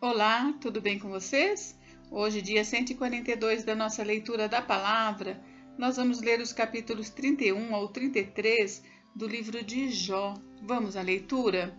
Olá, tudo bem com vocês? Hoje, dia 142 da nossa leitura da palavra, nós vamos ler os capítulos 31 ao 33 do livro de Jó. Vamos à leitura?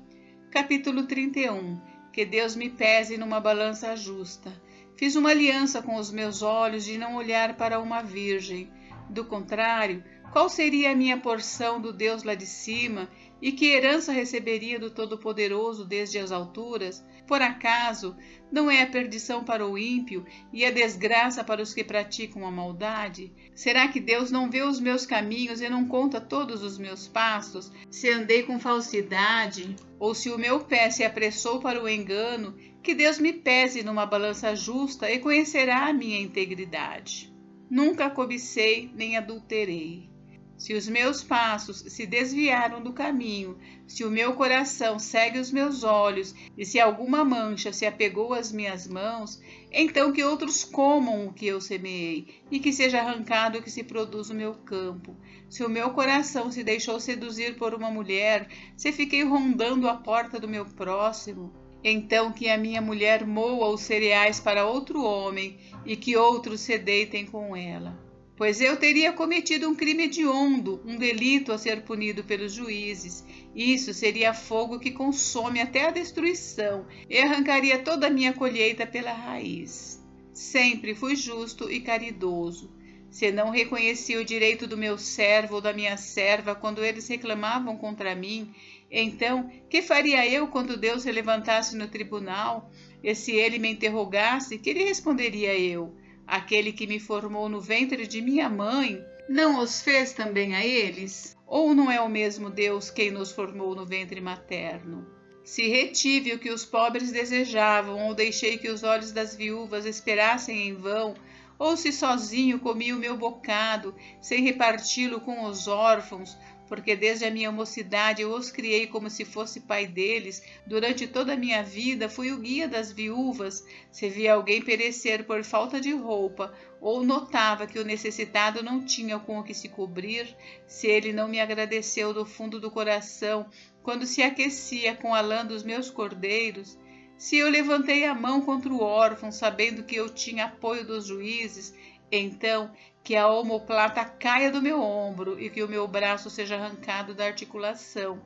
Capítulo 31. Que Deus me pese numa balança justa. Fiz uma aliança com os meus olhos de não olhar para uma virgem. Do contrário, qual seria a minha porção do Deus lá de cima, e que herança receberia do Todo-Poderoso desde as alturas? Por acaso, não é a perdição para o ímpio e a desgraça para os que praticam a maldade? Será que Deus não vê os meus caminhos e não conta todos os meus passos? Se andei com falsidade, ou se o meu pé se apressou para o engano, que Deus me pese numa balança justa e conhecerá a minha integridade. Nunca cobicei nem adulterei. Se os meus passos se desviaram do caminho, se o meu coração segue os meus olhos, e se alguma mancha se apegou às minhas mãos, então que outros comam o que eu semeei, e que seja arrancado o que se produz no meu campo. Se o meu coração se deixou seduzir por uma mulher, se fiquei rondando a porta do meu próximo, então que a minha mulher moa os cereais para outro homem, e que outros se deitem com ela. Pois eu teria cometido um crime hediondo, um delito a ser punido pelos juízes. Isso seria fogo que consome até a destruição e arrancaria toda a minha colheita pela raiz. Sempre fui justo e caridoso. Se não reconheci o direito do meu servo ou da minha serva quando eles reclamavam contra mim, então que faria eu quando Deus se levantasse no tribunal? E se ele me interrogasse, que lhe responderia eu? Aquele que me formou no ventre de minha mãe, não os fez também a eles? Ou não é o mesmo Deus quem nos formou no ventre materno? Se retive o que os pobres desejavam, ou deixei que os olhos das viúvas esperassem em vão, ou se sozinho comi o meu bocado, sem reparti-lo com os órfãos, porque desde a minha mocidade eu os criei como se fosse pai deles, durante toda a minha vida fui o guia das viúvas. Se via alguém perecer por falta de roupa, ou notava que o necessitado não tinha com o que se cobrir, se ele não me agradeceu do fundo do coração, quando se aquecia com a lã dos meus cordeiros, se eu levantei a mão contra o órfão, sabendo que eu tinha apoio dos juízes, então que a omoplata caia do meu ombro e que o meu braço seja arrancado da articulação,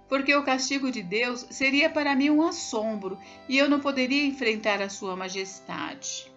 porque o castigo de Deus seria para mim um assombro e eu não poderia enfrentar a sua majestade.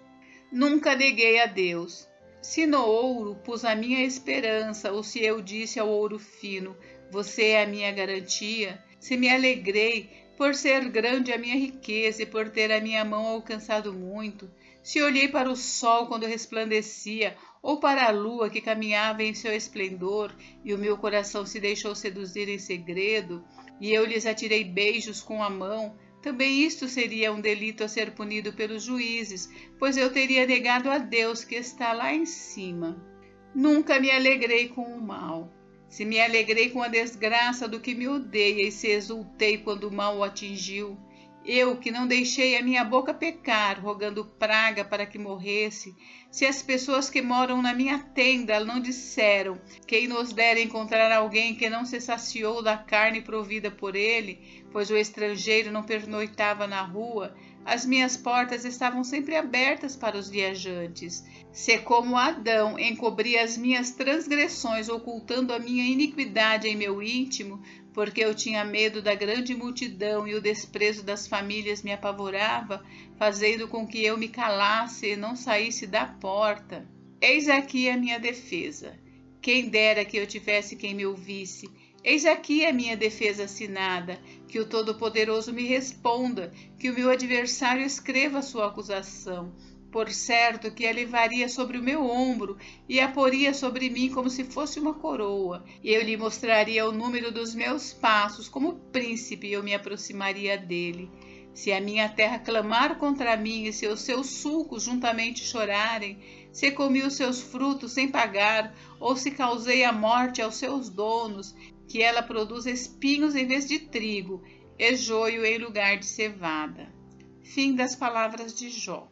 Nunca neguei a Deus. Se no ouro pus a minha esperança, ou se eu disse ao ouro fino, você é a minha garantia, se me alegrei por ser grande a minha riqueza e por ter a minha mão alcançado muito, se olhei para o sol quando resplandecia, ou para a lua que caminhava em seu esplendor, e o meu coração se deixou seduzir em segredo, e eu lhes atirei beijos com a mão, também isto seria um delito a ser punido pelos juízes, pois eu teria negado a Deus que está lá em cima. Nunca me alegrei com o mal. Se me alegrei com a desgraça do que me odeia e se exultei quando o mal o atingiu, eu que não deixei a minha boca pecar, rogando praga para que morresse, se as pessoas que moram na minha tenda não disseram, quem nos dera encontrar alguém que não se saciou da carne provida por ele, pois o estrangeiro não pernoitava na rua, as minhas portas estavam sempre abertas para os viajantes. Se como Adão encobri as minhas transgressões, ocultando a minha iniquidade em meu íntimo, porque eu tinha medo da grande multidão e o desprezo das famílias me apavorava, fazendo com que eu me calasse e não saísse da porta. Eis aqui a minha defesa. Quem dera que eu tivesse quem me ouvisse. Eis aqui a minha defesa assinada, que o Todo-Poderoso me responda, que o meu adversário escreva a sua acusação. Por certo que a levaria sobre o meu ombro e a poria sobre mim como se fosse uma coroa. Eu lhe mostraria o número dos meus passos, como príncipe eu me aproximaria dele. Se a minha terra clamar contra mim e se os seus sulcos juntamente chorarem, se comi os seus frutos sem pagar, ou se causei a morte aos seus donos, que ela produz espinhos em vez de trigo, e joio em lugar de cevada. Fim das palavras de Jó.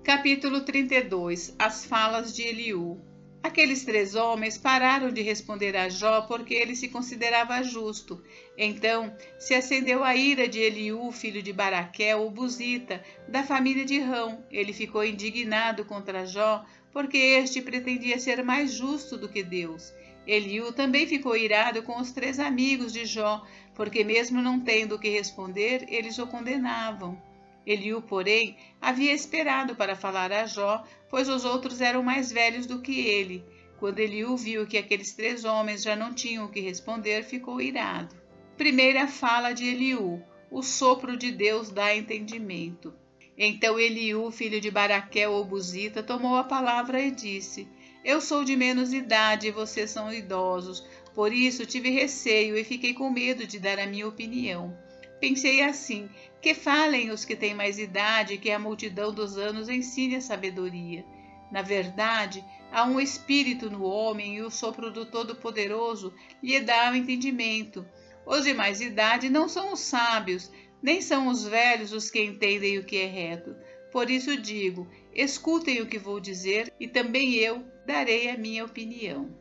Capítulo 32. As falas de Eliú. Aqueles 3 homens pararam de responder a Jó porque ele se considerava justo. Então se acendeu a ira de Eliú, filho de Baraquel, o buzita, da família de Rão. Ele ficou indignado contra Jó porque este pretendia ser mais justo do que Deus. Eliú também ficou irado com os 3 amigos de Jó, porque mesmo não tendo o que responder, eles o condenavam. Eliú, porém, havia esperado para falar a Jó, pois os outros eram mais velhos do que ele. Quando Eliú viu que aqueles 3 homens já não tinham o que responder, ficou irado. Primeira fala de Eliú: o sopro de Deus dá entendimento. Então Eliú, filho de Baraquel, o buzita, tomou a palavra e disse: eu sou de menos idade e vocês são idosos, por isso tive receio e fiquei com medo de dar a minha opinião. Pensei assim: que falem os que têm mais idade, que a multidão dos anos ensine a sabedoria. Na verdade, há um espírito no homem e o sopro do Todo-Poderoso lhe dá o entendimento. Os de mais idade não são os sábios, nem são os velhos os que entendem o que é reto. Por isso digo: escutem o que vou dizer e também eu darei a minha opinião.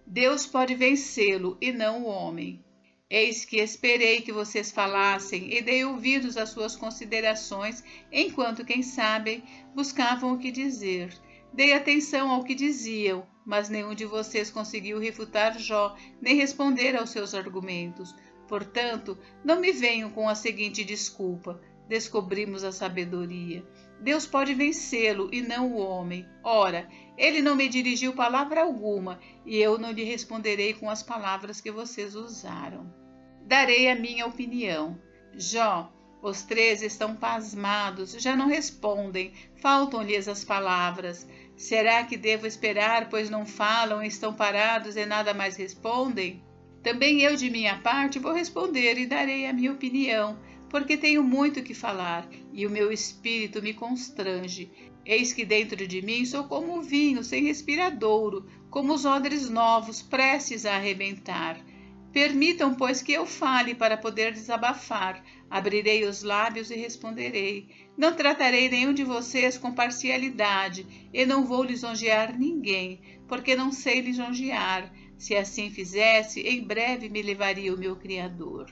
Deus pode vencê-lo e não o homem. Eis que esperei que vocês falassem e dei ouvidos às suas considerações, enquanto, quem sabe, buscavam o que dizer. Dei atenção ao que diziam, mas nenhum de vocês conseguiu refutar Jó, nem responder aos seus argumentos. Portanto, não me venham com a seguinte desculpa: descobrimos a sabedoria. Deus pode vencê-lo e não o homem. Ora, ele não me dirigiu palavra alguma, e eu não lhe responderei com as palavras que vocês usaram. Darei a minha opinião. Jó, os 3 estão pasmados, já não respondem, faltam-lhes as palavras. Será que devo esperar, pois não falam, estão parados e nada mais respondem? Também eu, de minha parte, vou responder e darei a minha opinião, porque tenho muito que falar, e o meu espírito me constrange. Eis que dentro de mim sou como o vinho sem respiradouro, como os odres novos prestes a arrebentar. Permitam, pois, que eu fale para poder desabafar. Abrirei os lábios e responderei. Não tratarei nenhum de vocês com parcialidade, e não vou lisonjear ninguém, porque não sei lisonjear. Se assim fizesse, em breve me levaria o meu Criador.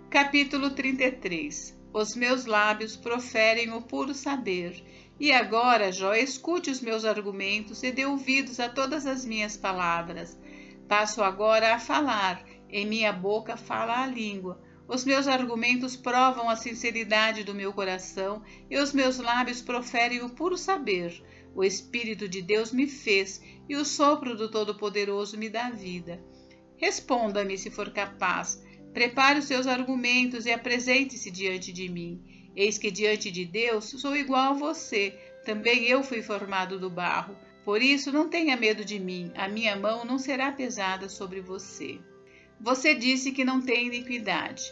Capítulo 33. Os meus lábios proferem o puro saber. E agora, Jó, escute os meus argumentos e dê ouvidos a todas as minhas palavras. Passo agora a falar, em minha boca fala a língua. Os meus argumentos provam a sinceridade do meu coração e os meus lábios proferem o puro saber. O Espírito de Deus me fez e o sopro do Todo-Poderoso me dá vida. Responda-me, se for capaz. Prepare os seus argumentos e apresente-se diante de mim. Eis que diante de Deus sou igual a você, também eu fui formado do barro. Por isso não tenha medo de mim, a minha mão não será pesada sobre você. Você disse que não tem iniquidade.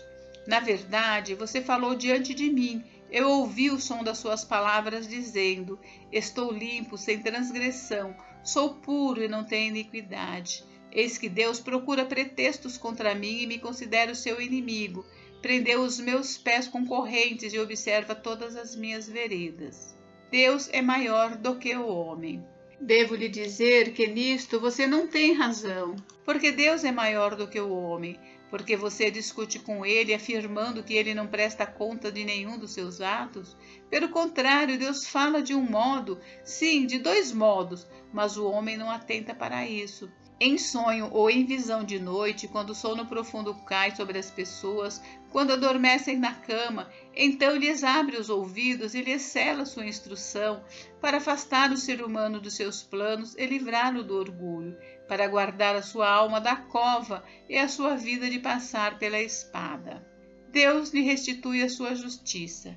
Na verdade, você falou diante de mim. Eu ouvi o som das suas palavras dizendo: estou limpo, sem transgressão, sou puro e não tenho iniquidade. Eis que Deus procura pretextos contra mim e me considera o seu inimigo. Prendeu os meus pés com correntes e observa todas as minhas veredas. Deus é maior do que o homem. Devo lhe dizer que nisto você não tem razão, porque Deus é maior do que o homem, porque você discute com ele afirmando que ele não presta conta de nenhum dos seus atos. Pelo contrário, Deus fala de um modo, sim, de 2 modos, mas o homem não atenta para isso. Em sonho ou em visão de noite, quando o sono profundo cai sobre as pessoas, quando adormecem na cama, então lhes abre os ouvidos e lhes cela sua instrução, para afastar o ser humano dos seus planos e livrá-lo do orgulho, para guardar a sua alma da cova e a sua vida de passar pela espada. Deus lhe restitui a sua justiça.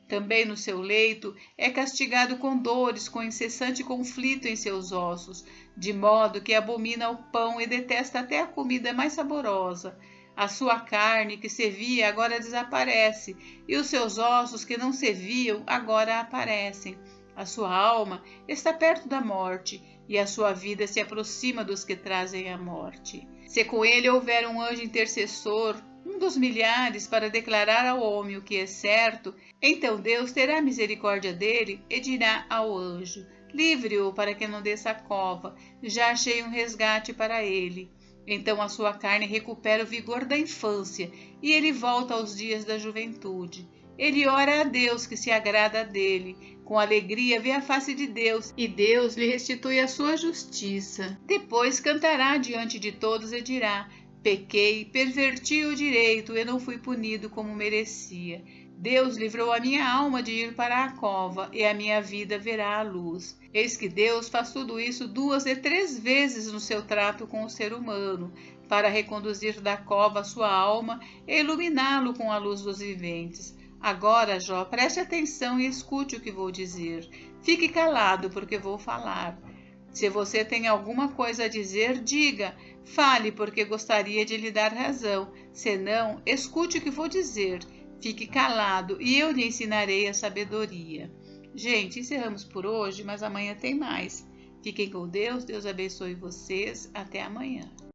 Também no seu leito é castigado com dores, com incessante conflito em seus ossos, de modo que abomina o pão e detesta até a comida mais saborosa. A sua carne que se via agora desaparece, e os seus ossos que não se viam agora aparecem. A sua alma está perto da morte, e a sua vida se aproxima dos que trazem a morte. Se com ele houver um anjo intercessor, um dos milhares, para declarar ao homem o que é certo, então Deus terá misericórdia dele e dirá ao anjo: Livre-o para que não desça a cova. Já achei um resgate para ele. Então a sua carne recupera o vigor da infância e ele volta aos dias da juventude. Ele ora a Deus, que se agrada dele. Com alegria vê a face de Deus, e Deus lhe restitui a sua justiça. Depois cantará diante de todos e dirá: pequei, perverti o direito e não fui punido como merecia. Deus livrou a minha alma de ir para a cova, e a minha vida verá a luz. Eis que Deus faz tudo isso 2 e 3 vezes no seu trato com o ser humano, para reconduzir da cova a sua alma e iluminá-lo com a luz dos viventes. Agora, Jó, preste atenção e escute o que vou dizer. Fique calado, porque vou falar. Se você tem alguma coisa a dizer, diga. Fale, porque gostaria de lhe dar razão. Se não, escute o que vou dizer. Fique calado e eu lhe ensinarei a sabedoria. Gente, encerramos por hoje, mas amanhã tem mais. Fiquem com Deus, Deus abençoe vocês. Até amanhã.